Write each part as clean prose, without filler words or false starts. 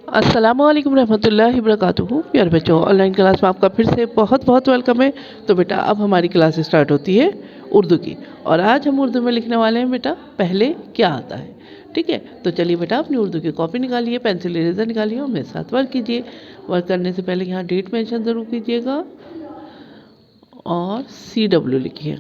अस्सलामुअलैकुम रहमतुल्लाहि वबरकातुहू। प्यारे बच्चों, ऑनलाइन क्लास में आपका फिर से बहुत बहुत वेलकम है। तो बेटा अब हमारी क्लास स्टार्ट होती है उर्दू की, और आज हम उर्दू में लिखने वाले हैं बेटा पहले क्या आता है। ठीक है, तो चलिए बेटा अपनी उर्दू की कॉपी निकालिए, पेंसिल इरेजर निकालिए और मेरे साथ वर्क कीजिए। वर्क करने से पहले यहाँ डेट मेंशन ज़रूर कीजिएगा और CW लिखिए।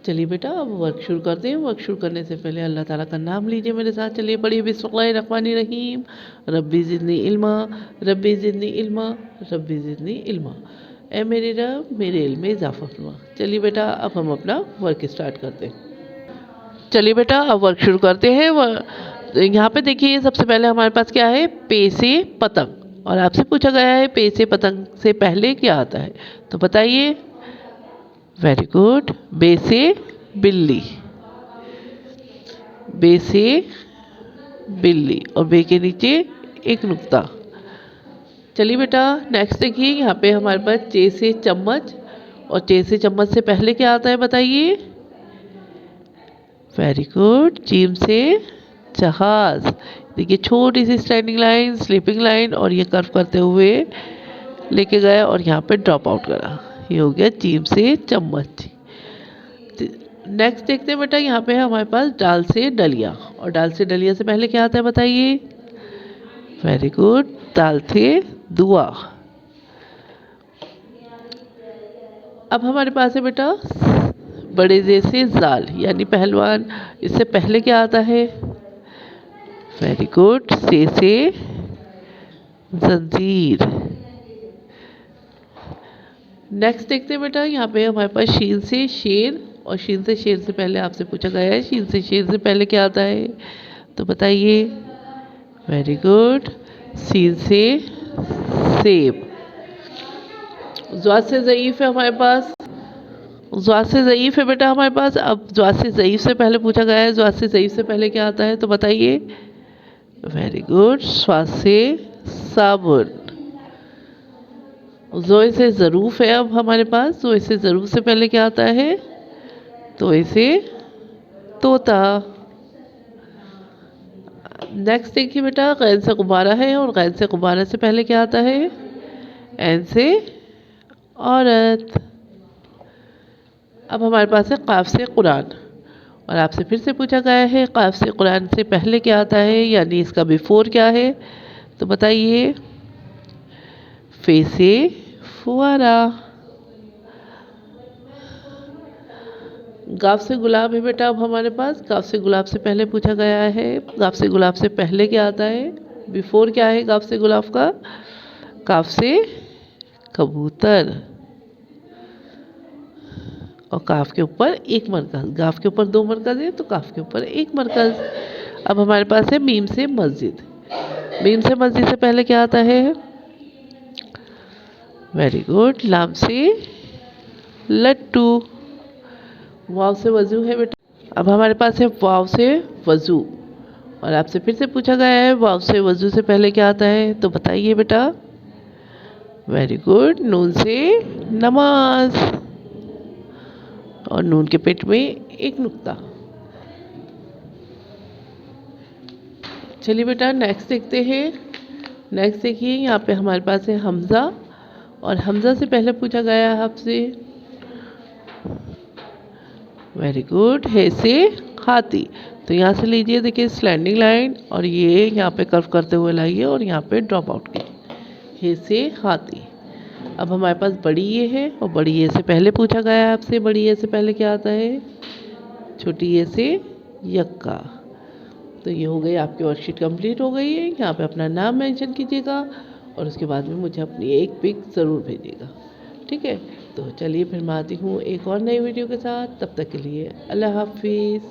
चलिए बेटा अब वर्क शुरू करते हैं। वर्क शुरू करने से पहले अल्लाह ताला का नाम लीजिए मेरे साथ। चलिए पढ़िए, बिस्मिल्लाहिर्रहमानिर्रहीम। रब्बी ज़िदनी इल्मा, रब्बी ज़िदनी इल्मा, रब्बी ज़िदनी इल्मा। ए मेरे रब, मेरे इल्म में इजाफ़ा फरमा। चलिए बेटा अब हम अपना वर्क स्टार्ट करते हैं। चलिए बेटा अब वर्क शुरू करते हैं। यहाँ पे देखिए सबसे पहले हमारे पास क्या है, पे से पतंग, और आपसे पूछा गया है पे से पतंग से पहले क्या आता है, तो बताइए। Very good. बे से बिल्ली, बे से बिल्ली, और बे के नीचे एक नुक्ता। चलिए बेटा नेक्स्ट देखिए, यहाँ पे हमारे पास चे से चम्मच, और चे से चम्मच से पहले क्या आता है बताइए। Very good. जीम से जहाज। देखिए छोटी सी स्टैंडिंग लाइन, स्लीपिंग लाइन, और ये कर्व करते हुए लेके गया और यहाँ पे ड्रॉप आउट करा। ये हो गया जीम से चम्मच। नेक्स्ट देखते हैं बेटा, यहाँ पे है हमारे पास डाल से डलिया, और डाल से डलिया से पहले क्या आता है बताइए। Very good. दाल से दुआ। अब हमारे पास है बेटा बड़े जे से जाल यानी पहलवान, इससे पहले क्या आता है। Very good. से जंजीर। नेक्स्ट देखते हैं बेटा, यहाँ पे हमारे पास शीन से शेर, और शीन से शेर से पहले आपसे पूछा गया है शीन से शेर से पहले क्या आता है, तो बताइए। Very good. सीन से सेब। ज़्वाद से ज़ईफ़ है हमारे पास, ज़्वाद से ज़ईफ़ है बेटा हमारे पास। अब ज़्वाद से ज़ईफ़ से पहले पूछा गया है, ज़्वाद से ज़ईफ़ से पहले क्या आता है, तो बताइए। Very good. स्वाद से साबुन। ज़ोए से ज़रूफ़ है अब हमारे पास, ज़ोए से ज़रूफ़ से पहले क्या आता है, तो इसे तोता। नेक्स्ट देखिए बेटा, गैन से गुब्बारा है, और गैन से गुब्बारा से पहले क्या आता है, एन से औरत। अब हमारे पास है काफ से कुरान, और आपसे फिर से पूछा गया है काफ से कुरान से पहले क्या आता है, यानी इसका बिफोर क्या है, तो बताइए। फे से फुआरा। गाफ से गुलाब है बेटा अब हमारे पास। गाफ से गुलाब से पहले पूछा गया है, गाफ से गुलाब से पहले क्या आता है, बिफोर क्या है गाफ से गुलाब का। काफ से कबूतर, और काफ के ऊपर एक मरकज़। गाफ के ऊपर दो मरकज़ है, तो काफ के ऊपर एक मरकज़। अब हमारे पास है मीम से मस्जिद। मीम से मस्जिद से पहले क्या आता है। Very good. लाम से लट्टू। वाव से वज़ू है बेटा। अब हमारे पास है वाव से वज़ू, और आपसे फिर से पूछा गया है वाव से वज़ू से पहले क्या आता है, तो बताइए बेटा। Very good. नून से नमाज, और नून के पेट में एक नुक्ता। चलिए बेटा नेक्स्ट देखते हैं। नेक्स्ट देखिए, यहाँ पे हमारे पास है हमज़ा, और हमज़ा से पहले पूछा गया है आपसे। Very good. है से हाथी, तो यहाँ से लीजिए देखिए स्लैंडिंग लाइन, और ये यहाँ पे कर्व करते हुए लाइए और यहाँ पे ड्रॉप आउट कीजिए। है से हाथी। अब हमारे पास बड़ी ये है, और बड़ी ये से पहले पूछा गया है आपसे, बड़ी ये से पहले क्या आता है, छोटी ये से यक्का। तो ये हो गई आपकी वर्कशीट कंप्लीट हो गई है। यहाँ पे अपना नाम मेंशन कीजिएगा, और उसके बाद में मुझे अपनी एक पिक ज़रूर भेजिएगा। ठीक है, तो चलिए फिर मैं आती हूँ एक और नई वीडियो के साथ। तब तक के लिए अल्लाह हाफिज़।